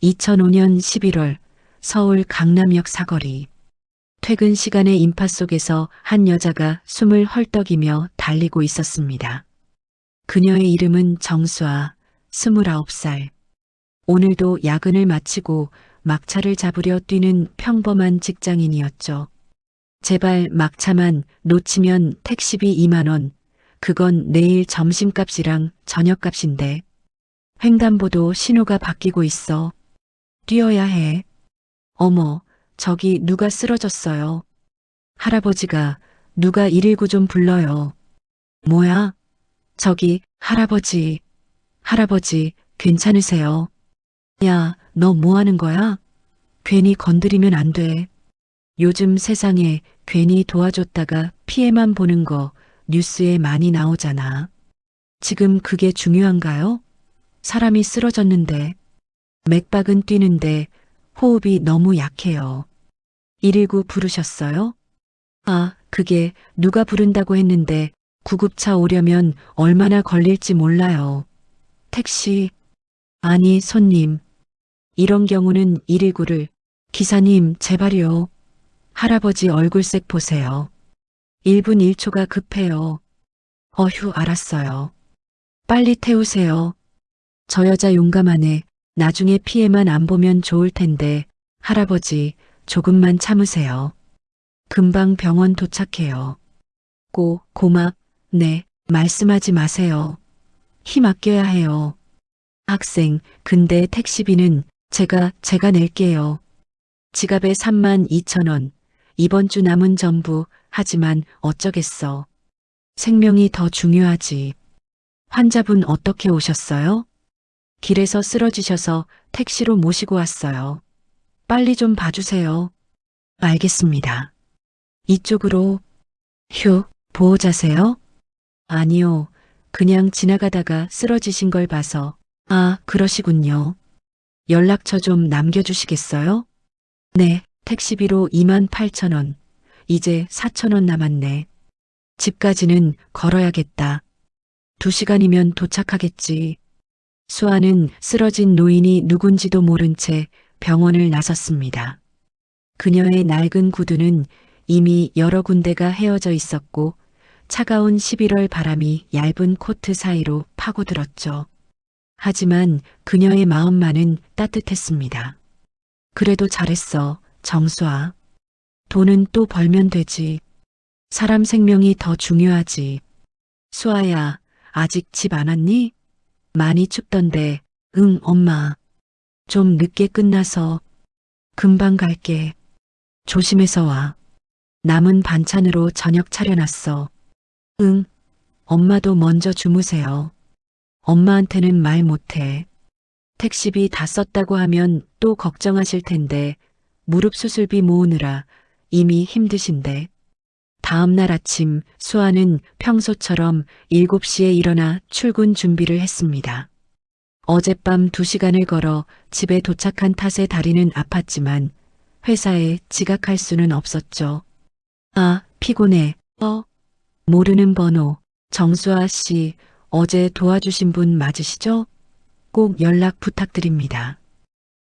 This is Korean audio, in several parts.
2005년 11월 서울 강남역 사거리. 퇴근 시간의 인파 속에서 한 여자가 숨을 헐떡이며 달리고 있었습니다. 그녀의 이름은 정수아, 29살. 오늘도 야근을 마치고 막차를 잡으려 뛰는 평범한 직장인이었죠. 제발 막차만 놓치면 택시비 2만 원. 그건 내일 점심값이랑 저녁값인데. 횡단보도 신호가 바뀌고 있어. 뛰어야 해. 어머, 저기 누가 쓰러졌어요. 할아버지가 누가 119 좀 불러요. 뭐야? 저기 할아버지. 할아버지, 괜찮으세요? 야, 너 뭐 하는 거야? 괜히 건드리면 안 돼. 요즘 세상에 괜히 도와줬다가 피해만 보는 거 뉴스에 많이 나오잖아. 지금 그게 중요한가요? 사람이 쓰러졌는데. 맥박은 뛰는데 호흡이 너무 약해요. 119 부르셨어요? 아, 그게 누가 부른다고 했는데 구급차 오려면 얼마나 걸릴지 몰라요. 택시. 아니, 손님. 이런 경우는 119를 기사님, 제발요. 할아버지 얼굴색 보세요. 1분 1초가 급해요. 어휴, 알았어요. 빨리 태우세요. 저 여자 용감하네. 나중에 피해만 안 보면 좋을 텐데, 할아버지, 조금만 참으세요. 금방 병원 도착해요. 네, 말씀하지 마세요. 힘 아껴야 해요. 학생, 근데 택시비는 제가 낼게요. 지갑에 3만 2천 원. 이번 주 남은 전부. 하지만 어쩌겠어. 생명이 더 중요하지. 환자분 어떻게 오셨어요? 길에서 쓰러지셔서 택시로 모시고 왔어요. 빨리 좀 봐주세요. 알겠습니다. 이쪽으로. 휴, 보호자세요? 아니요. 그냥 지나가다가 쓰러지신 걸 봐서. 아, 그러시군요. 연락처 좀 남겨주시겠어요? 네, 택시비로 2만 8천 원. 이제 4천 원 남았네. 집까지는 걸어야겠다. 2시간이면 도착하겠지. 수아는 쓰러진 노인이 누군지도 모른 채 병원을 나섰습니다. 그녀의 낡은 구두는 이미 여러 군데가 헤어져 있었고 차가운 11월 바람이 얇은 코트 사이로 파고들었죠. 하지만 그녀의 마음만은 따뜻했습니다. 그래도 잘했어, 정수아. 돈은 또 벌면 되지. 사람 생명이 더 중요하지. 수아야, 아직 집 안 왔니? 많이 춥던데. 응, 엄마. 좀 늦게 끝나서. 금방 갈게. 조심해서 와. 남은 반찬으로 저녁 차려놨어. 응. 엄마도 먼저 주무세요. 엄마한테는 말 못해. 택시비 다 썼다고 하면 또 걱정하실 텐데 무릎 수술비 모으느라 이미 힘드신데. 다음 날 아침 수아는 평소처럼 7시에 일어나 출근 준비를 했습니다. 어젯밤 2시간을 걸어 집에 도착한 탓에 다리는 아팠지만 회사에 지각할 수는 없었죠. 아, 피곤해. 모르는 번호. 정수아 씨, 어제 도와주신 분 맞으시죠? 꼭 연락 부탁드립니다.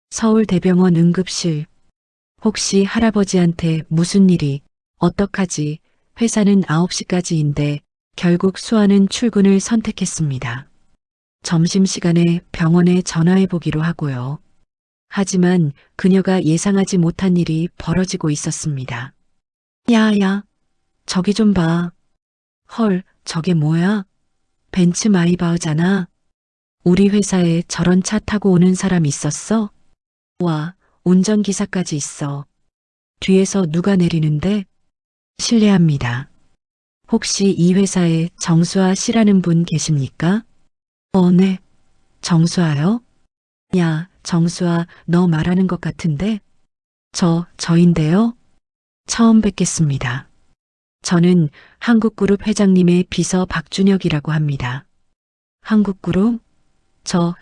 서울대병원 응급실. 혹시 할아버지한테 무슨 일이, 어떡하지? 회사는 9시까지인데 결국 수아는 출근을 선택했습니다. 점심시간에 병원에 전화해보기로 하고요. 하지만 그녀가 예상하지 못한 일이 벌어지고 있었습니다. 야, 저기 좀 봐. 헐, 저게 뭐야? 벤츠 마이바흐잖아. 우리 회사에 저런 차 타고 오는 사람 있었어? 와, 운전기사까지 있어. 뒤에서 누가 내리는데? 실례합니다. 혹시 이 회사에 정수아 씨라는 분 계십니까? 네. 정수아요? 야, 정수아, 너 말하는 것 같은데? 저인데요? 처음 뵙겠습니다. 저는 한국그룹 회장님의 비서 박준혁이라고 합니다. 한국그룹?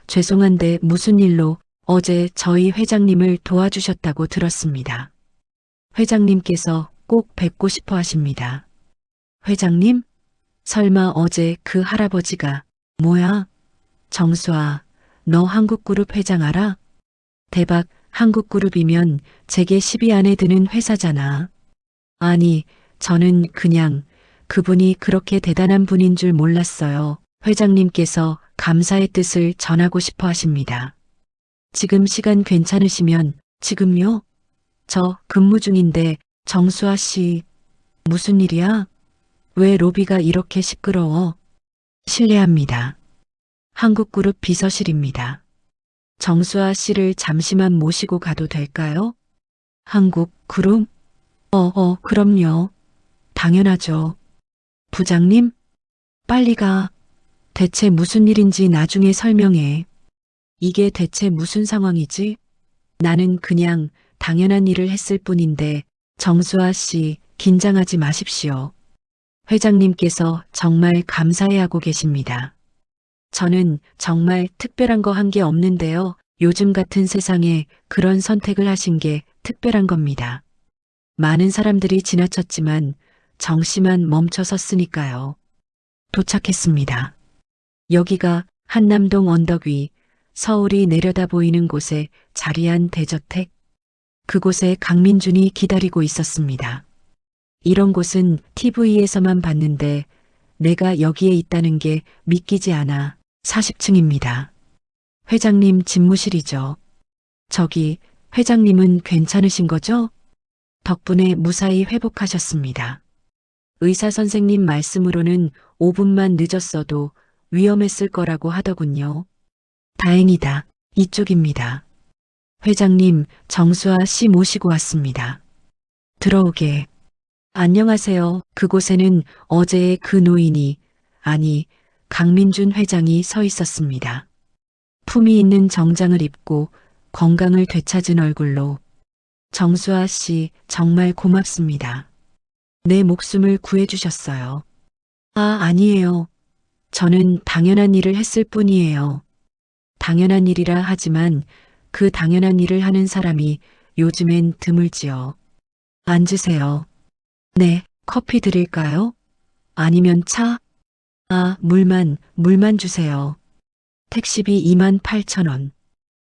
죄송한데 무슨 일로 어제 저희 회장님을 도와주셨다고 들었습니다. 회장님께서 꼭 뵙고 싶어 하십니다. 회장님? 설마 어제 그 할아버지가, 뭐야? 정수아, 너 한국그룹 회장 알아? 대박, 한국그룹이면 재계 10위 안에 드는 회사잖아. 아니, 저는 그냥 그분이 그렇게 대단한 분인 줄 몰랐어요. 회장님께서 감사의 뜻을 전하고 싶어 하십니다. 지금 시간 괜찮으시면 지금요? 저 근무 중인데 정수아 씨 무슨 일이야? 왜 로비가 이렇게 시끄러워? 실례합니다. 한국그룹 비서실입니다. 정수아 씨를 잠시만 모시고 가도 될까요? 한국그룹? 그럼요. 당연하죠. 부장님? 빨리 가. 대체 무슨 일인지 나중에 설명해. 이게 대체 무슨 상황이지? 나는 그냥 당연한 일을 했을 뿐인데 정수아 씨 긴장하지 마십시오. 회장님께서 정말 감사해하고 계십니다. 저는 정말 특별한 거 한 게 없는데요. 요즘 같은 세상에 그런 선택을 하신 게 특별한 겁니다. 많은 사람들이 지나쳤지만 정씨만 멈춰 섰으니까요. 도착했습니다. 여기가 한남동 언덕 위 서울이 내려다 보이는 곳에 자리한 대저택. 그곳에 강민준이 기다리고 있었습니다. 이런 곳은 TV에서만 봤는데 내가 여기에 있다는 게 믿기지 않아. 40층입니다. 회장님 집무실이죠. 저기 회장님은 괜찮으신 거죠? 덕분에 무사히 회복하셨습니다. 의사 선생님 말씀으로는 5분만 늦었어도 위험했을 거라고 하더군요. 다행이다. 이쪽입니다. 회장님, 정수아 씨 모시고 왔습니다. 들어오게. 안녕하세요. 그곳에는 어제의 그 노인이, 아니, 강민준 회장이 서 있었습니다. 품위 있는 정장을 입고 건강을 되찾은 얼굴로 정수아 씨 정말 고맙습니다. 내 목숨을 구해주셨어요. 아니에요. 저는 당연한 일을 했을 뿐이에요. 당연한 일이라 하지만 그 당연한 일을 하는 사람이 요즘엔 드물지요. 앉으세요. 네, 커피 드릴까요? 아니면 차? 물만 주세요. 택시비 28,000원.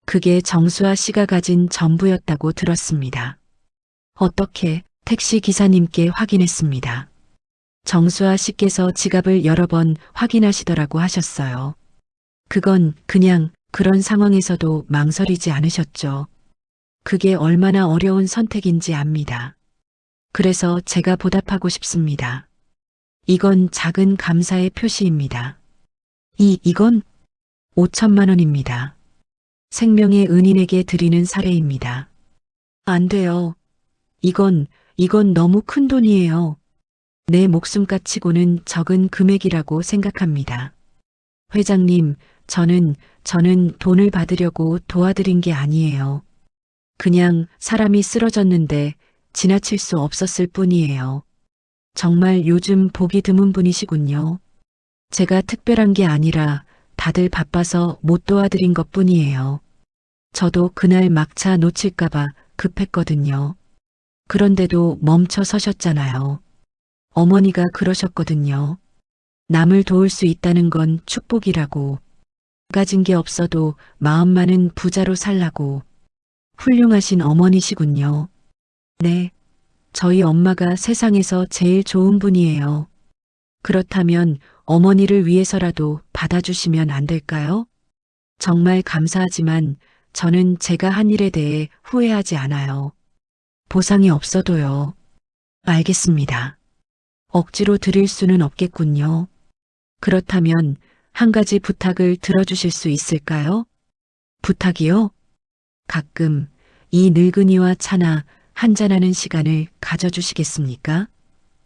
그게 정수아 씨가 가진 전부였다고 들었습니다. 어떻게 택시 기사님께 확인했습니다. 정수아 씨께서 지갑을 여러 번 확인하시더라고 하셨어요. 그건 그냥 그런 상황에서도 망설이지 않으셨죠. 그게 얼마나 어려운 선택인지 압니다. 그래서 제가 보답하고 싶습니다. 이건 작은 감사의 표시입니다. 이건 5천만 원입니다. 생명의 은인에게 드리는 사례입니다. 안 돼요. 이건 너무 큰 돈이에요. 내 목숨값 치고는 적은 금액이라고 생각합니다. 회장님, 저는 돈을 받으려고 도와드린 게 아니에요. 그냥 사람이 쓰러졌는데 지나칠 수 없었을 뿐이에요. 정말 요즘 보기 드문 분이시군요. 제가 특별한 게 아니라 다들 바빠서 못 도와드린 것 뿐이에요. 저도 그날 막차 놓칠까봐 급했거든요. 그런데도 멈춰 서셨잖아요. 어머니가 그러셨거든요. 남을 도울 수 있다는 건 축복이라고. 가진 게 없어도 마음만은 부자로 살라고. 훌륭하신 어머니시군요. 네, 저희 엄마가 세상에서 제일 좋은 분이에요. 그렇다면 어머니를 위해서라도 받아주시면 안 될까요? 정말 감사하지만 저는 제가 한 일에 대해 후회하지 않아요. 보상이 없어도요. 알겠습니다. 억지로 드릴 수는 없겠군요. 그렇다면 한 가지 부탁을 들어주실 수 있을까요? 부탁이요? 가끔 이 늙은이와 차나 한잔하는 시간을 가져주시겠습니까?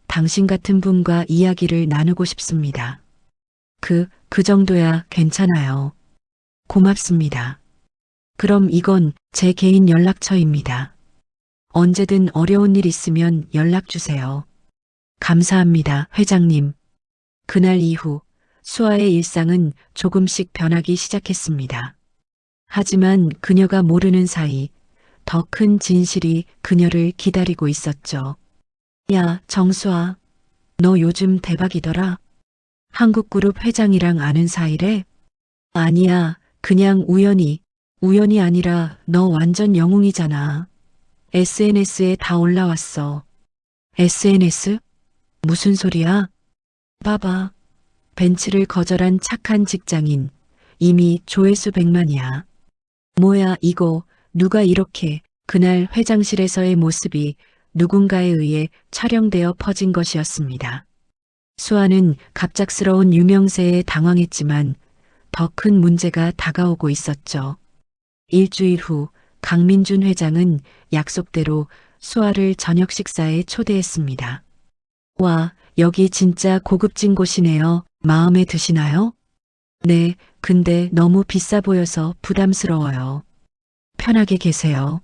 당신 같은 분과 이야기를 나누고 싶습니다. 그 정도야 괜찮아요. 고맙습니다. 그럼 이건 제 개인 연락처입니다. 언제든 어려운 일 있으면 연락 주세요. 감사합니다, 회장님. 그날 이후 수아의 일상은 조금씩 변하기 시작했습니다. 하지만 그녀가 모르는 사이 더 큰 진실이 그녀를 기다리고 있었죠. 야, 정수아. 너 요즘 대박이더라. 한국그룹 회장이랑 아는 사이래? 아니야, 그냥 우연히. 우연이 아니라 너 완전 영웅이잖아. SNS에 다 올라왔어. SNS? 무슨 소리야? 봐봐. 벤츠를 거절한 착한 직장인. 이미 조회수 100만이야. 뭐야 이거 누가 이렇게 그날 회장실에서의 모습이 누군가에 의해 촬영되어 퍼진 것이었습니다. 수아는 갑작스러운 유명세에 당황했지만 더 큰 문제가 다가오고 있었죠. 일주일 후 강민준 회장은 약속대로 수아를 저녁 식사에 초대했습니다. 와, 여기 진짜 고급진 곳이네요. 마음에 드시나요? 네, 근데 너무 비싸 보여서 부담스러워요. 편하게 계세요.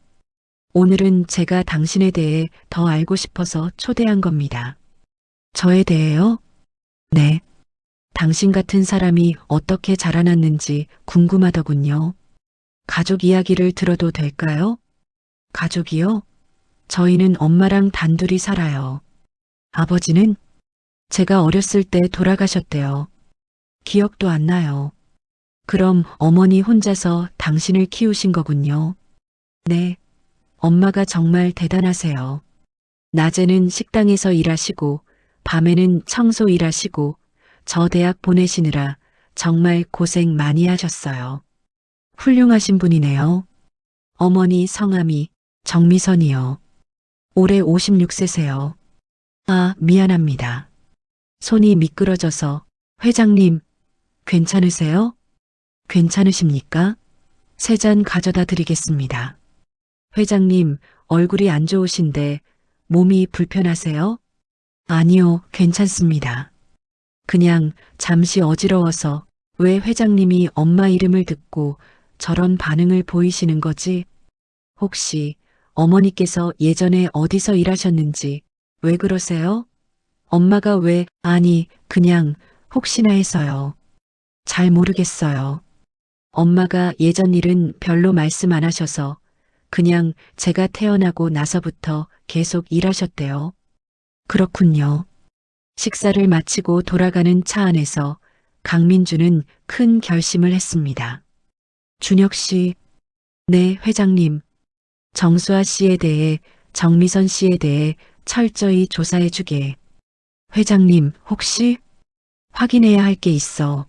오늘은 제가 당신에 대해 더 알고 싶어서 초대한 겁니다. 저에 대해요? 네. 당신 같은 사람이 어떻게 자라났는지 궁금하더군요. 가족 이야기를 들어도 될까요? 가족이요? 저희는 엄마랑 단둘이 살아요. 아버지는? 제가 어렸을 때 돌아가셨대요. 기억도 안 나요. 그럼 어머니 혼자서 당신을 키우신 거군요. 네. 엄마가 정말 대단하세요. 낮에는 식당에서 일하시고, 밤에는 청소 일하시고, 저 대학 보내시느라 정말 고생 많이 하셨어요. 훌륭하신 분이네요. 어머니 성함이 정미선이요. 올해 56세세요. 아, 미안합니다. 손이 미끄러져서 회장님, 괜찮으세요? 괜찮으십니까? 세 잔 가져다 드리겠습니다. 회장님, 얼굴이 안 좋으신데 몸이 불편하세요? 아니요, 괜찮습니다. 그냥 잠시 어지러워서 왜 회장님이 엄마 이름을 듣고 저런 반응을 보이시는 거지? 혹시 어머니께서 예전에 어디서 일하셨는지 왜 그러세요? 엄마가 왜, 아니, 그냥 혹시나 해서요. 잘 모르겠어요. 엄마가 예전 일은 별로 말씀 안 하셔서 그냥 제가 태어나고 나서부터 계속 일하셨대요. 그렇군요. 식사를 마치고 돌아가는 차 안에서 강민주는 큰 결심을 했습니다. 준혁 씨, 네, 회장님. 정수아 씨에 대해, 정미선 씨에 대해 철저히 조사해 주게. 회장님, 혹시 확인해야 할 게 있어.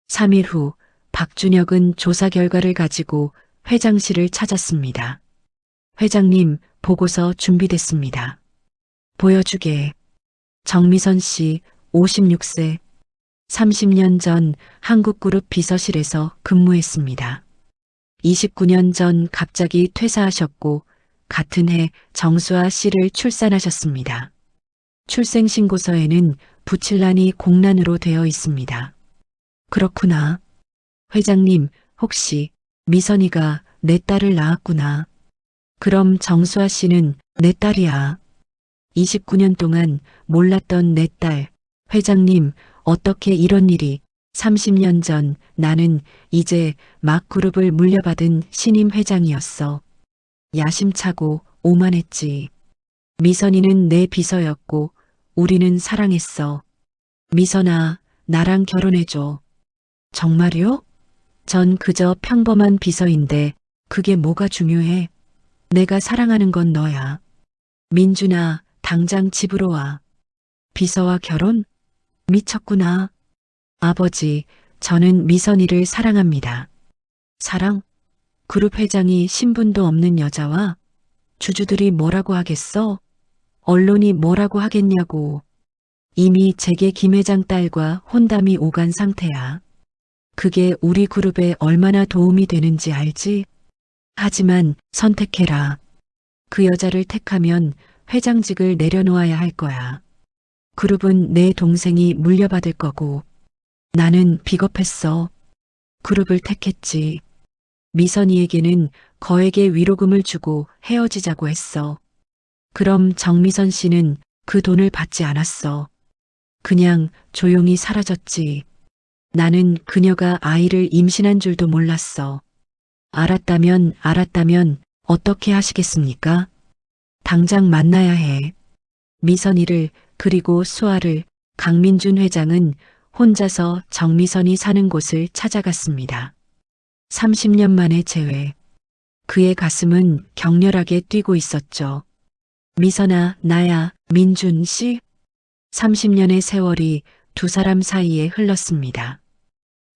3일 후 박준혁은 조사 결과를 가지고 회장실을 찾았습니다. 회장님, 보고서 준비됐습니다. 보여주게. 정미선 씨, 56세, 30년 전 한국그룹 비서실에서 근무했습니다. 29년 전 갑자기 퇴사하셨고 같은 해 정수아 씨를 출산하셨습니다. 출생신고서에는 부칠란이 공란으로 되어 있습니다. 그렇구나. 회장님, 혹시 미선이가 내 딸을 낳았구나. 그럼 정수아 씨는 내 딸이야. 29년 동안 몰랐던 내 딸. 회장님, 어떻게 이런 일이 30년 전 나는 이제 막 그룹을 물려받은 신임 회장이었어. 야심차고 오만했지. 미선이는 내 비서였고 우리는 사랑했어. 미선아, 나랑 결혼해줘. 정말요? 전 그저 평범한 비서인데 그게 뭐가 중요해? 내가 사랑하는 건 너야. 민준아, 당장 집으로 와. 비서와 결혼? 미쳤구나. 아버지, 저는 미선이를 사랑합니다. 사랑? 그룹 회장이 신분도 없는 여자와 주주들이 뭐라고 하겠어? 언론이 뭐라고 하겠냐고. 이미 재계 김 회장 딸과 혼담이 오간 상태야. 그게 우리 그룹에 얼마나 도움이 되는지 알지? 하지만 선택해라. 그 여자를 택하면 회장직을 내려놓아야 할 거야. 그룹은 내 동생이 물려받을 거고 나는 비겁했어. 그룹을 택했지. 미선이에게는 거액의 위로금을 주고 헤어지자고 했어. 그럼 정미선 씨는 그 돈을 받지 않았어. 그냥 조용히 사라졌지. 나는 그녀가 아이를 임신한 줄도 몰랐어. 알았다면 어떻게 하시겠습니까? 당장 만나야 해. 미선이를 그리고 수아를 강민준 회장은 혼자서 정미선이 사는 곳을 찾아갔습니다. 30년 만에 재회. 그의 가슴은 격렬하게 뛰고 있었죠. 미선아, 나야, 민준 씨. 30년의 세월이 두 사람 사이에 흘렀습니다.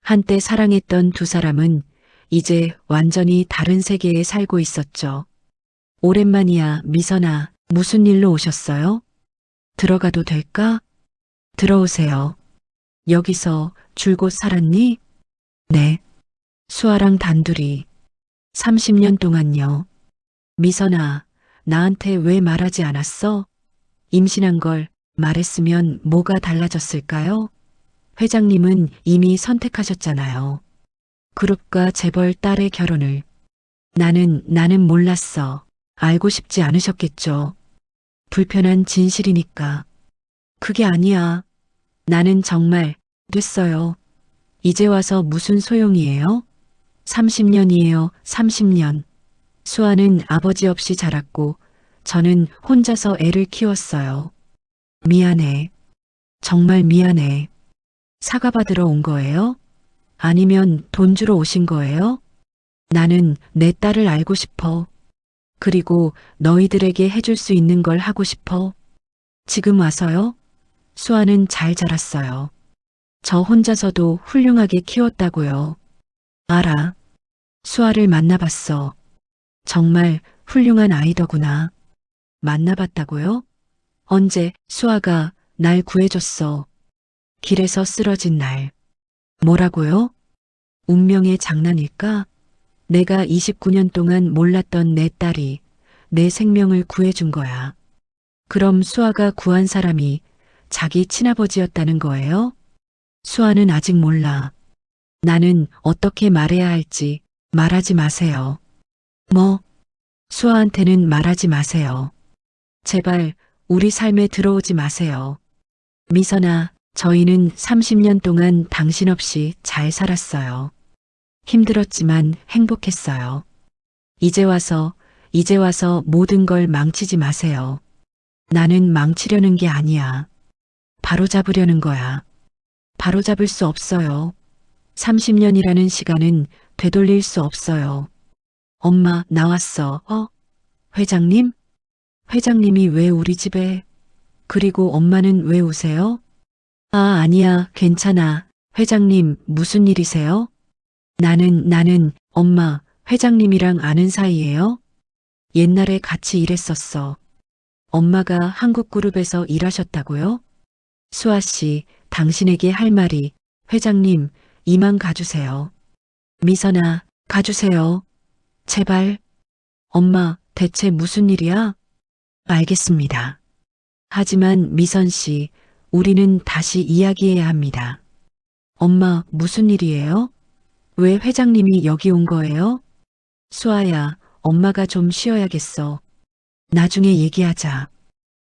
한때 사랑했던 두 사람은 이제 완전히 다른 세계에 살고 있었죠. 오랜만이야, 미선아. 무슨 일로 오셨어요? 들어가도 될까? 들어오세요. 여기서 줄곧 살았니? 네. 수아랑 단둘이. 30년 동안요. 미선아, 나한테 왜 말하지 않았어? 임신한 걸 말했으면 뭐가 달라졌을까요? 회장님은 이미 선택하셨잖아요. 그룹과 재벌 딸의 결혼을. 나는 몰랐어. 알고 싶지 않으셨겠죠. 불편한 진실이니까. 그게 아니야. 나는 정말 됐어요. 이제 와서 무슨 소용이에요? 30년이에요, 30년. 수아는 아버지 없이 자랐고 저는 혼자서 애를 키웠어요. 미안해. 정말 미안해. 사과받으러 온 거예요? 아니면 돈 주러 오신 거예요? 나는 내 딸을 알고 싶어. 그리고 너희들에게 해줄 수 있는 걸 하고 싶어. 지금 와서요? 수아는 잘 자랐어요. 저 혼자서도 훌륭하게 키웠다고요. 알아. 수아를 만나봤어. 정말 훌륭한 아이더구나. 만나봤다고요? 언제 수아가 날 구해줬어. 길에서 쓰러진 날. 뭐라고요? 운명의 장난일까? 내가 29년 동안 몰랐던 내 딸이 내 생명을 구해준 거야. 그럼 수아가 구한 사람이 자기 친아버지였다는 거예요? 수아는 아직 몰라. 나는 어떻게 말해야 할지 말하지 마세요. 뭐? 수아한테는 말하지 마세요. 제발 우리 삶에 들어오지 마세요. 미선아, 저희는 30년 동안 당신 없이 잘 살았어요. 힘들었지만 행복했어요. 이제 와서 모든 걸 망치지 마세요. 나는 망치려는 게 아니야. 바로잡으려는 거야. 바로잡을 수 없어요. 30년이라는 시간은 되돌릴 수 없어요. 엄마, 나왔어. 회장님? 회장님이 왜 우리 집에? 그리고 엄마는 왜 오세요? 아니야, 괜찮아. 회장님, 무슨 일이세요? 나는, 엄마, 회장님이랑 아는 사이예요? 옛날에 같이 일했었어. 엄마가 한국그룹에서 일하셨다고요? 수아 씨, 당신에게 할 말이, 회장님, 이만 가주세요. 미선아, 가주세요. 제발. 엄마, 대체 무슨 일이야? 알겠습니다. 하지만 미선 씨, 우리는 다시 이야기해야 합니다. 엄마, 무슨 일이에요? 왜 회장님이 여기 온 거예요? 수아야, 엄마가 좀 쉬어야겠어. 나중에 얘기하자.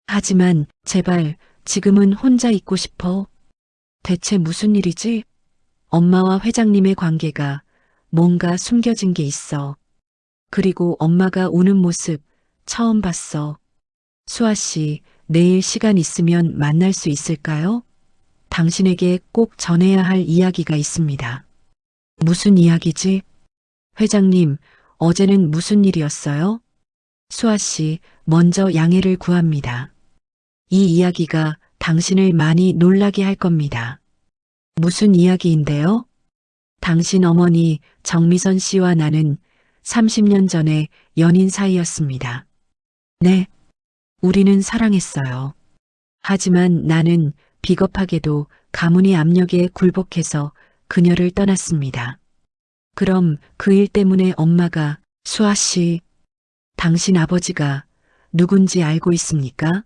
하지만 제발 지금은 혼자 있고 싶어. 대체 무슨 일이지? 엄마와 회장님의 관계가 뭔가 숨겨진 게 있어. 그리고 엄마가 우는 모습 처음 봤어. 수아 씨, 내일 시간 있으면 만날 수 있을까요? 당신에게 꼭 전해야 할 이야기가 있습니다. 무슨 이야기지? 회장님, 어제는 무슨 일이었어요? 수아 씨, 먼저 양해를 구합니다. 이 이야기가 당신을 많이 놀라게 할 겁니다. 무슨 이야기인데요? 당신 어머니 정미선 씨와 나는 30년 전에 연인 사이였습니다. 네, 우리는 사랑했어요. 하지만 나는 비겁하게도 가문의 압력에 굴복해서 그녀를 떠났습니다. 그럼 그 일 때문에 엄마가 수아 씨, 당신 아버지가 누군지 알고 있습니까?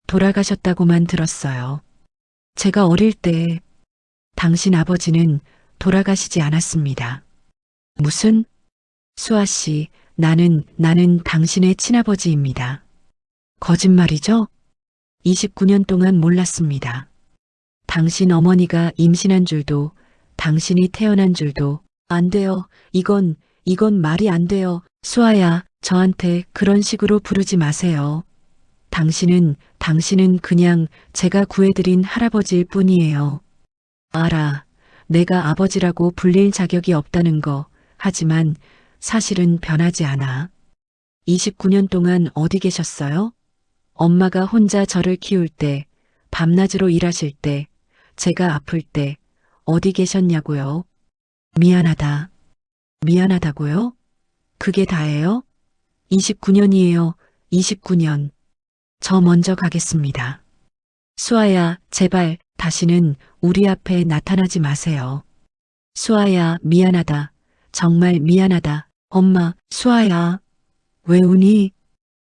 돌아가셨다고만 들었어요. 제가 어릴 때 당신 아버지는 돌아가시지 않았습니다. 무슨? 수아 씨, 나는 당신의 친아버지입니다. 거짓말이죠? 29년 동안 몰랐습니다. 당신 어머니가 임신한 줄도, 당신이 태어난 줄도. 안 돼요. 이건 말이 안 돼요. 수아야, 저한테 그런 식으로 부르지 마세요. 당신은 그냥 제가 구해드린 할아버지일 뿐이에요. 알아. 내가 아버지라고 불릴 자격이 없다는 거. 하지만 사실은 변하지 않아. 29년 동안 어디 계셨어요? 엄마가 혼자 저를 키울 때, 밤낮으로 일하실 때, 제가 아플 때, 어디 계셨냐고요? 미안하다. 미안하다고요? 그게 다예요? 29년이에요. 29년. 저 먼저 가겠습니다. 수아야, 제발 다시는 우리 앞에 나타나지 마세요. 수아야, 미안하다. 정말 미안하다. 엄마, 수아야. 왜 우니?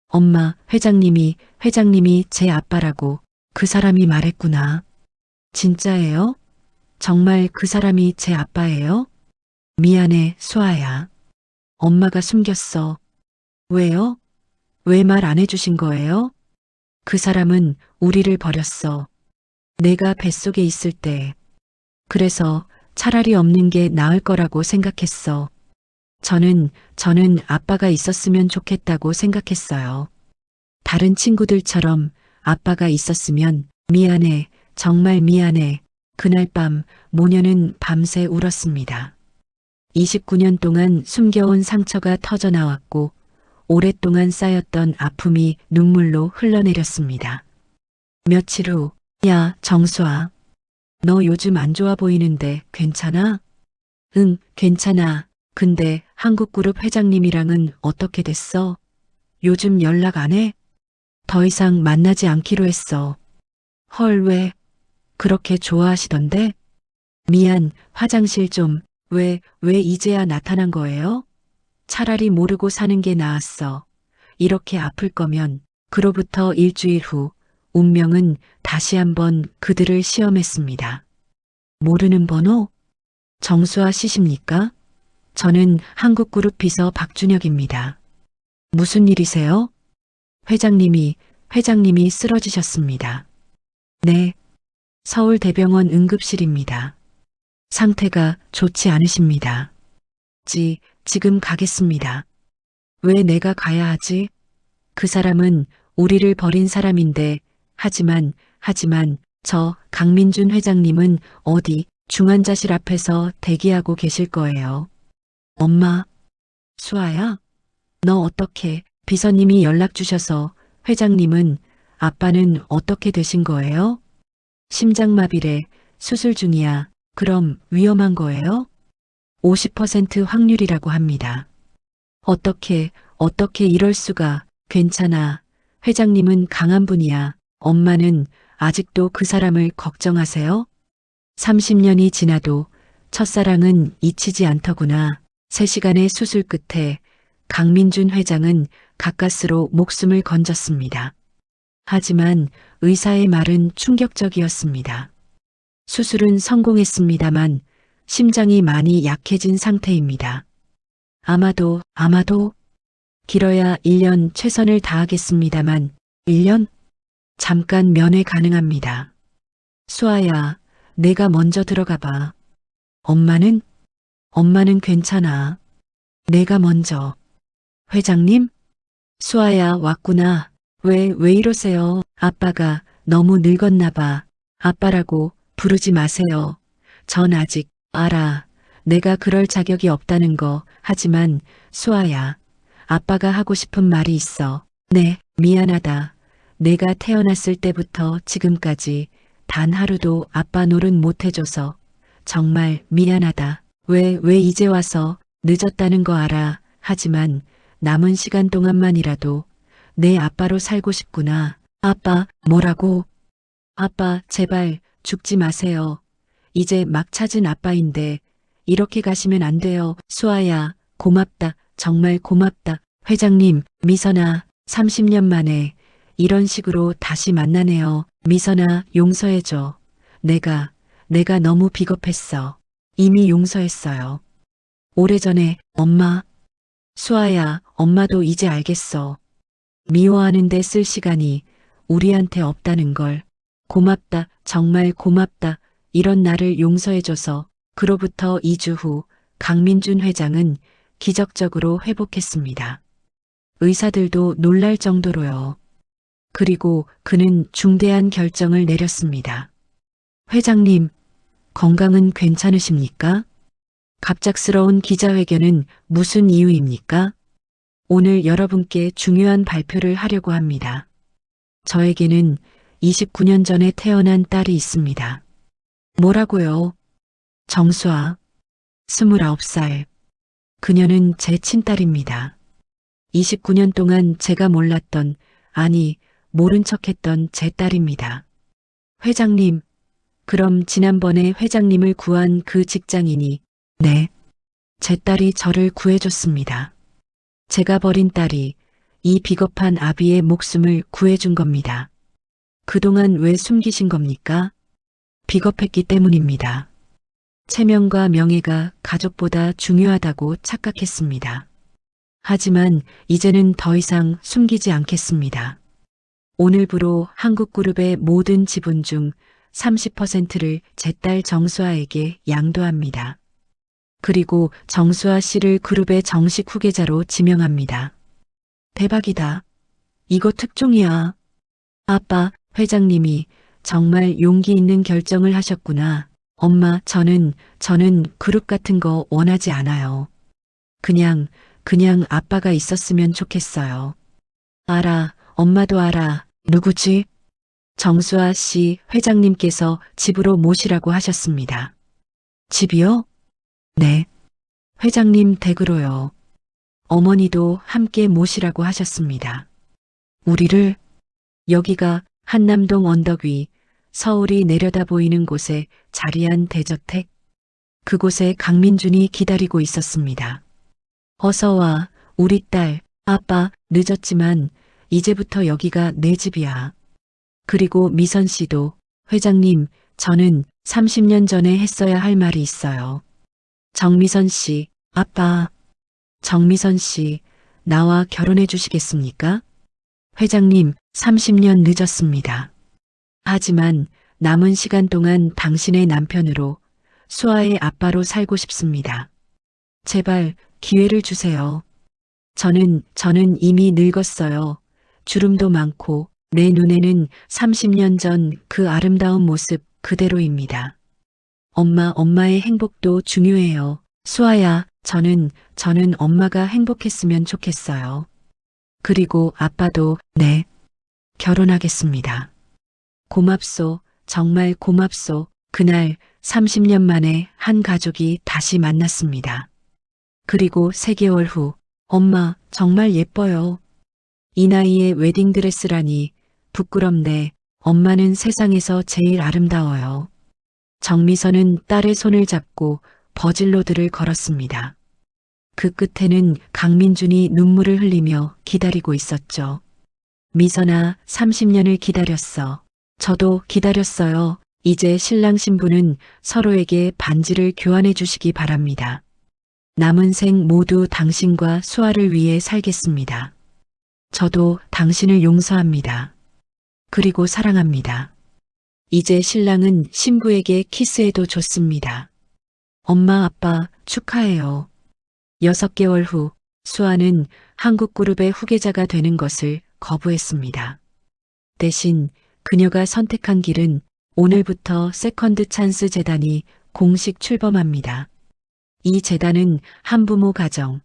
엄마, 회장님이 제 아빠라고 그 사람이 말했구나. 진짜예요? 정말 그 사람이 제 아빠예요? 미안해, 수아야. 엄마가 숨겼어. 왜요? 왜 말 안 해주신 거예요? 그 사람은 우리를 버렸어. 내가 뱃속에 있을 때. 그래서 차라리 없는 게 나을 거라고 생각했어. 저는 아빠가 있었으면 좋겠다고 생각했어요. 다른 친구들처럼 아빠가 있었으면 미안해, 정말 미안해. 그날 밤 모녀는 밤새 울었습니다. 29년 동안 숨겨온 상처가 터져 나왔고 오랫동안 쌓였던 아픔이 눈물로 흘러내렸습니다. 며칠 후, 야, 정수아. 너 요즘 안 좋아 보이는데 괜찮아? 응, 괜찮아. 근데 한국그룹 회장님이랑은 어떻게 됐어? 요즘 연락 안 해? 더 이상 만나지 않기로 했어. 헐, 왜? 그렇게 좋아하시던데? 미안, 화장실 좀. 왜 이제야 나타난 거예요? 차라리 모르고 사는 게 나았어. 이렇게 아플 거면. 그로부터 일주일 후, 운명은 다시 한번 그들을 시험했습니다. 모르는 번호? 정수아 씨십니까? 저는 한국그룹 비서 박준혁입니다. 무슨 일이세요? 회장님이 쓰러지셨습니다. 네. 서울대병원 응급실입니다. 상태가 좋지 않으십니다. 지금 가겠습니다. 왜 내가 가야 하지? 그 사람은 우리를 버린 사람인데, 하지만, 저 강민준 회장님은 어디 중환자실 앞에서 대기하고 계실 거예요. 엄마, 수아야, 너 어떻게 비서님이 연락 주셔서 회장님은 아빠는 어떻게 되신 거예요? 심장마비래 수술 중이야. 그럼 위험한 거예요? 50% 확률이라고 합니다. 어떻게 이럴 수가. 괜찮아. 회장님은 강한 분이야. 엄마는 아직도 그 사람을 걱정하세요? 30년이 지나도 첫사랑은 잊히지 않더구나. 3시간의 수술 끝에 강민준 회장은 가까스로 목숨을 건졌습니다. 하지만 의사의 말은 충격적이었습니다. 수술은 성공했습니다만 심장이 많이 약해진 상태입니다. 아마도 길어야 1년 최선을 다하겠습니다만 1년? 잠깐 면회 가능합니다. 수아야, 내가 먼저 들어가 봐. 엄마는 괜찮아. 내가 먼저. 회장님? 수아야, 왔구나. 왜 이러세요? 아빠가 너무 늙었나 봐. 아빠라고 부르지 마세요. 전 아직 알아. 내가 그럴 자격이 없다는 거. 하지만 수아야, 아빠가 하고 싶은 말이 있어. 네, 미안하다. 내가 태어났을 때부터 지금까지 단 하루도 아빠 노릇 못 해줘서 정말 미안하다. 왜 이제 와서 늦었다는 거 알아. 하지만 남은 시간 동안만이라도 내 아빠로 살고 싶구나. 아빠, 뭐라고? 아빠, 제발 죽지 마세요. 이제 막 찾은 아빠인데 이렇게 가시면 안 돼요. 수아야, 고맙다. 정말 고맙다. 회장님, 미선아, 30년 만에 이런 식으로 다시 만나네요. 미선아, 용서해줘. 내가 너무 비겁했어. 이미 용서했어요. 오래전에 엄마. 수아야, 엄마도 이제 알겠어. 미워하는데 쓸 시간이 우리한테 없다는 걸. 고맙다. 정말 고맙다. 이런 나를 용서해줘서. 그로부터 2주 후 강민준 회장은 기적적으로 회복했습니다. 의사들도 놀랄 정도로요. 그리고 그는 중대한 결정을 내렸습니다. 회장님, 건강은 괜찮으십니까? 갑작스러운 기자회견은 무슨 이유입니까? 오늘 여러분께 중요한 발표를 하려고 합니다. 저에게는 29년 전에 태어난 딸이 있습니다. 뭐라고요? 정수아, 29살. 그녀는 제 친딸입니다. 29년 동안 제가 몰랐던, 아니, 모른 척했던 제 딸입니다. 회장님, 그럼 지난번에 회장님을 구한 그 직장인이, 네, 제 딸이 저를 구해줬습니다. 제가 버린 딸이 이 비겁한 아비의 목숨을 구해준 겁니다. 그동안 왜 숨기신 겁니까? 비겁했기 때문입니다. 체면과 명예가 가족보다 중요하다고 착각했습니다. 하지만 이제는 더 이상 숨기지 않겠습니다. 오늘부로 한국그룹의 모든 지분 중 30%를 제 딸 정수아에게 양도합니다. 그리고 정수아 씨를 그룹의 정식 후계자로 지명합니다. 대박이다. 이거 특종이야. 아빠, 회장님이 정말 용기 있는 결정을 하셨구나. 엄마, 저는 그룹 같은 거 원하지 않아요. 그냥 아빠가 있었으면 좋겠어요. 알아, 엄마도 알아. 누구지? 정수아 씨 회장님께서 집으로 모시라고 하셨습니다. 집이요? 네. 회장님 댁으로요. 어머니도 함께 모시라고 하셨습니다. 우리를? 여기가 한남동 언덕 위 서울이 내려다 보이는 곳에 자리한 대저택. 그곳에 강민준이 기다리고 있었습니다. 어서 와, 우리 딸. 아빠, 늦었지만 이제부터 여기가 내 집이야. 그리고 미선 씨도, 회장님, 저는 30년 전에 했어야 할 말이 있어요. 정미선 씨, 아빠. 정미선 씨, 나와 결혼해 주시겠습니까? 회장님, 30년 늦었습니다. 하지만 남은 시간 동안 당신의 남편으로, 수아의 아빠로 살고 싶습니다. 제발 기회를 주세요. 저는 이미 늙었어요. 주름도 많고 내 눈에는 30년 전 그 아름다운 모습 그대로입니다. 엄마의 행복도 중요해요. 수아야, 저는 엄마가 행복했으면 좋겠어요. 그리고 아빠도, 네, 결혼하겠습니다. 고맙소, 정말 고맙소. 그날 30년 만에 한 가족이 다시 만났습니다. 그리고 3개월 후, 엄마, 정말 예뻐요. 이 나이에 웨딩드레스라니, 부끄럽네. 엄마는 세상에서 제일 아름다워요. 정미선은 딸의 손을 잡고 버질로드를 걸었습니다. 그 끝에는 강민준이 눈물을 흘리며 기다리고 있었죠. 미선아, 30년을 기다렸어. 저도 기다렸어요. 이제 신랑 신부는 서로에게 반지를 교환해 주시기 바랍니다. 남은 생 모두 당신과 수아를 위해 살겠습니다. 저도 당신을 용서합니다. 그리고 사랑합니다. 이제 신랑은 신부에게 키스해도 좋습니다. 엄마, 아빠, 축하해요. 6개월 후, 수아는 한국그룹의 후계자가 되는 것을 거부했습니다. 대신 그녀가 선택한 길은 오늘부터 세컨드 찬스 재단이 공식 출범합니다. 이 재단은 한부모 가정,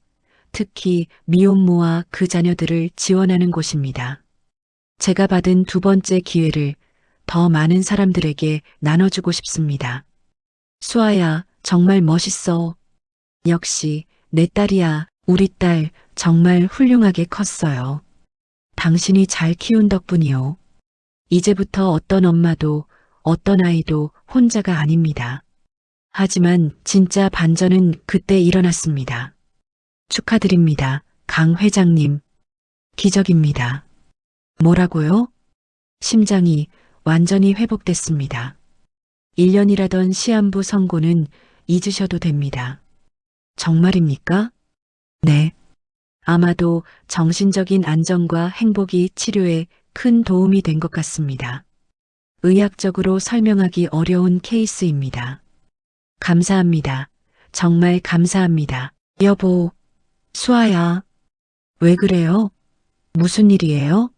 특히 미혼모와 그 자녀들을 지원하는 곳입니다. 제가 받은 2번째 기회를 더 많은 사람들에게 나눠주고 싶습니다. 수아야, 정말 멋있어. 역시 내 딸이야. 우리 딸 정말 훌륭하게 컸어요. 당신이 잘 키운 덕분이요. 이제부터 어떤 엄마도 어떤 아이도 혼자가 아닙니다. 하지만 진짜 반전은 그때 일어났습니다. 축하드립니다, 강 회장님. 기적입니다. 뭐라고요? 심장이 완전히 회복됐습니다. 1년이라던 시한부 선고는 잊으셔도 됩니다. 정말입니까? 네. 아마도 정신적인 안정과 행복이 치료에 큰 도움이 된 것 같습니다. 의학적으로 설명하기 어려운 케이스입니다. 감사합니다. 정말 감사합니다. 여보, 수아야. 왜 그래요? 무슨 일이에요?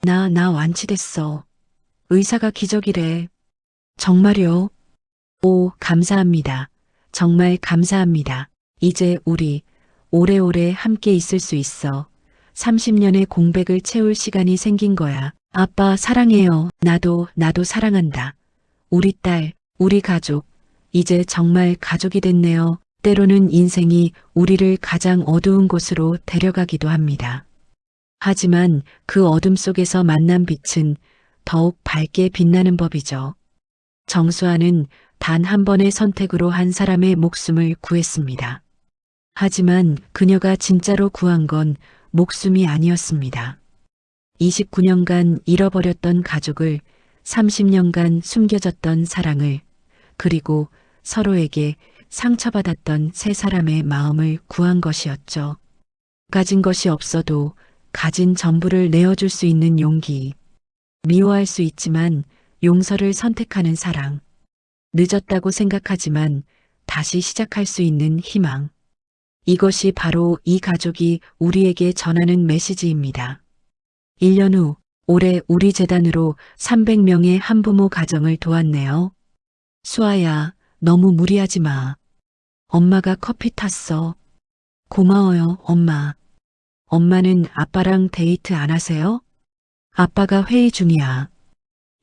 나 완치됐어. 의사가 기적이래. 정말요? 오, 감사합니다. 정말 감사합니다. 이제 우리 오래오래 함께 있을 수 있어. 30년의 공백을 채울 시간이 생긴 거야. 아빠 사랑해요. 나도 사랑한다. 우리 딸, 우리 가족. 이제 정말 가족이 됐네요. 때로는 인생이 우리를 가장 어두운 곳으로 데려가기도 합니다. 하지만 그 어둠 속에서 만난 빛은 더욱 밝게 빛나는 법이죠. 정수아는 단 한 번의 선택으로 한 사람의 목숨을 구했습니다. 하지만 그녀가 진짜로 구한 건 목숨이 아니었습니다. 29년간 잃어버렸던 가족을, 30년간 숨겨졌던 사랑을, 그리고 서로에게 상처받았던 세 사람의 마음을 구한 것이었죠. 가진 것이 없어도 가진 전부를 내어줄 수 있는 용기, 미워할 수 있지만 용서를 선택하는 사랑, 늦었다고 생각하지만 다시 시작할 수 있는 희망. 이것이 바로 이 가족이 우리에게 전하는 메시지입니다. 1년 후, 올해 우리 재단으로 300명의 한부모 가정을 도왔네요. 수아야, 너무 무리하지 마. 엄마가 커피 탔어. 고마워요, 엄마. 엄마는 아빠랑 데이트 안 하세요? 아빠가 회의 중이야.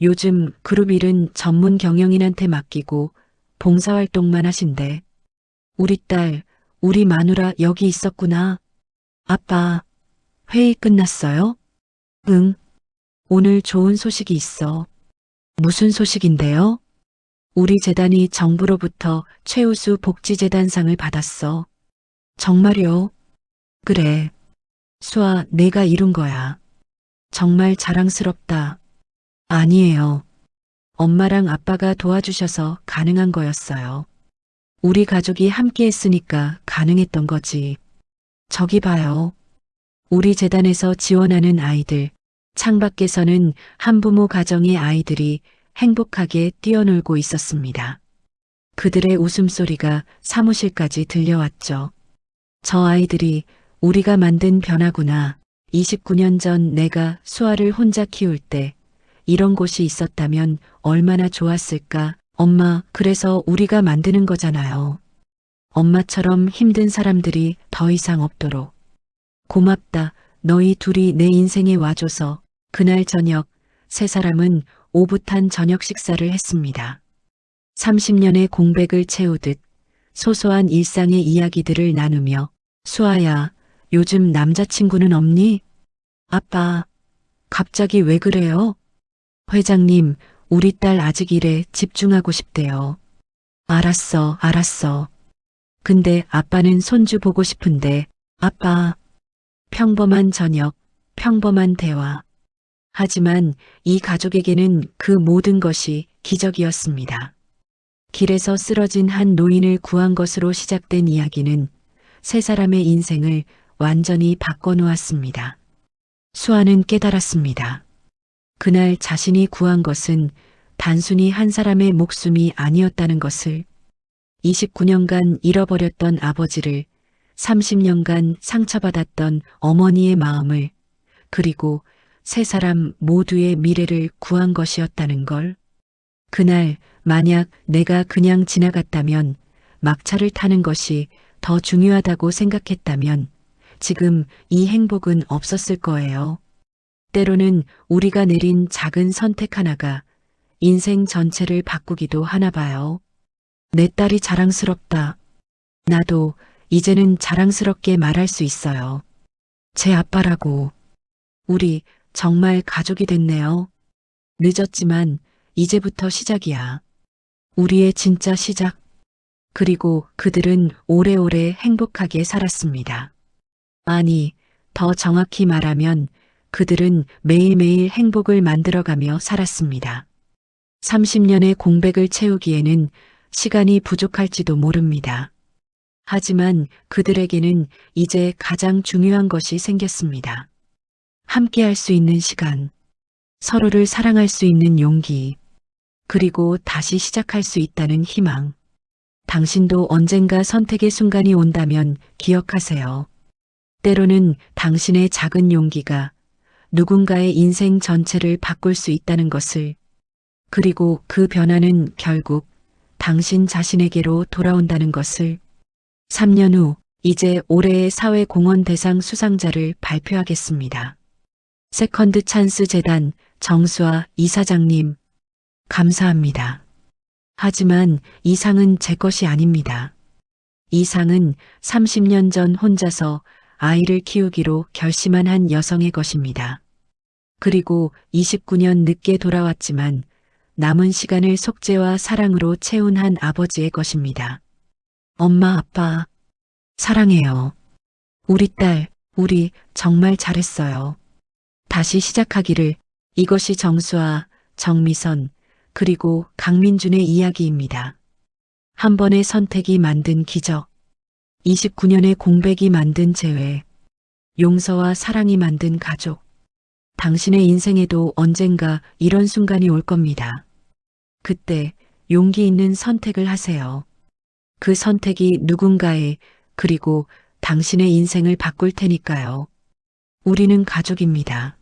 요즘 그룹 일은 전문 경영인한테 맡기고 봉사활동만 하신대. 우리 딸, 우리 마누라 여기 있었구나. 아빠, 회의 끝났어요? 응. 오늘 좋은 소식이 있어. 무슨 소식인데요? 우리 재단이 정부로부터 최우수 복지재단상을 받았어. 정말요? 그래. 수아, 내가 이룬 거야. 정말 자랑스럽다. 아니에요. 엄마랑 아빠가 도와주셔서 가능한 거였어요. 우리 가족이 함께 했으니까 가능했던 거지. 저기 봐요. 우리 재단에서 지원하는 아이들, 창밖에서는 한부모 가정의 아이들이 행복하게 뛰어놀고 있었습니다. 그들의 웃음소리가 사무실까지 들려왔죠. 저 아이들이 우리가 만든 변화구나. 29년 전 내가 수아를 혼자 키울 때 이런 곳이 있었다면 얼마나 좋았을까. 엄마, 그래서 우리가 만드는 거잖아요. 엄마처럼 힘든 사람들이 더 이상 없도록. 고맙다. 너희 둘이 내 인생에 와줘서. 그날 저녁, 세 사람은 오붓한 저녁 식사를 했습니다. 30년의 공백을 채우듯 소소한 일상의 이야기들을 나누며, 수아야, 요즘 남자친구는 없니? 아빠, 갑자기 왜 그래요? 회장님, 우리 딸 아직 일에 집중하고 싶대요. 알았어. 근데 아빠는 손주 보고 싶은데. 아빠. 평범한 저녁, 평범한 대화. 하지만 이 가족에게는 그 모든 것이 기적이었습니다. 길에서 쓰러진 한 노인을 구한 것으로 시작된 이야기는 세 사람의 인생을 완전히 바꿔놓았습니다. 수아는 깨달았습니다. 그날 자신이 구한 것은 단순히 한 사람의 목숨이 아니었다는 것을. 29년간 잃어버렸던 아버지를, 30년간 상처받았던 어머니의 마음을, 그리고 세 사람 모두의 미래를 구한 것이었다는 걸. 그날 만약 내가 그냥 지나갔다면, 막차를 타는 것이 더 중요하다고 생각했다면 지금 이 행복은 없었을 거예요. 때로는 우리가 내린 작은 선택 하나가 인생 전체를 바꾸기도 하나 봐요. 내 딸이 자랑스럽다. 나도 이제는 자랑스럽게 말할 수 있어요. 제 아빠라고. 우리 정말 가족이 됐네요. 늦었지만 이제부터 시작이야. 우리의 진짜 시작. 그리고 그들은 오래오래 행복하게 살았습니다. 아니, 더 정확히 말하면 그들은 매일매일 행복을 만들어가며 살았습니다. 30년의 공백을 채우기에는 시간이 부족할지도 모릅니다. 하지만 그들에게는 이제 가장 중요한 것이 생겼습니다. 함께 할 수 있는 시간, 서로를 사랑할 수 있는 용기, 그리고 다시 시작할 수 있다는 희망. 당신도 언젠가 선택의 순간이 온다면 기억하세요. 때로는 당신의 작은 용기가 누군가의 인생 전체를 바꿀 수 있다는 것을. 그리고 그 변화는 결국 당신 자신에게로 돌아온다는 것을. 3년 후 이제 올해의 사회공헌 대상 수상자를 발표하겠습니다. 세컨드 찬스 재단 정수아 이사장님, 감사합니다. 하지만 이 상은 제 것이 아닙니다. 이 상은 30년 전 혼자서 아이를 키우기로 결심한 한 여성의 것입니다. 그리고 29년 늦게 돌아왔지만 남은 시간을 속죄와 사랑으로 채운 한 아버지의 것입니다. 엄마, 아빠, 사랑해요. 우리 딸, 우리 정말 잘했어요. 다시 시작하기를. 이것이 정수아, 정미선, 그리고 강민준의 이야기입니다. 한 번의 선택이 만든 기적, 29년의 공백이 만든 재회, 용서와 사랑이 만든 가족. 당신의 인생에도 언젠가 이런 순간이 올 겁니다. 그때 용기 있는 선택을 하세요. 그 선택이 누군가의, 그리고 당신의 인생을 바꿀 테니까요. 우리는 가족입니다.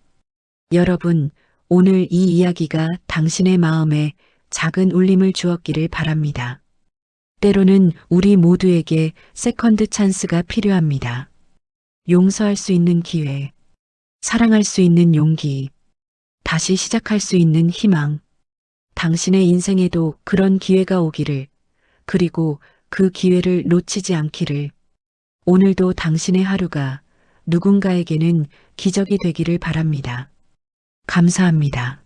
여러분, 오늘 이 이야기가 당신의 마음에 작은 울림을 주었기를 바랍니다. 때로는 우리 모두에게 세컨드 찬스가 필요합니다. 용서할 수 있는 기회, 사랑할 수 있는 용기, 다시 시작할 수 있는 희망. 당신의 인생에도 그런 기회가 오기를, 그리고 그 기회를 놓치지 않기를. 오늘도 당신의 하루가 누군가에게는 기적이 되기를 바랍니다. 감사합니다.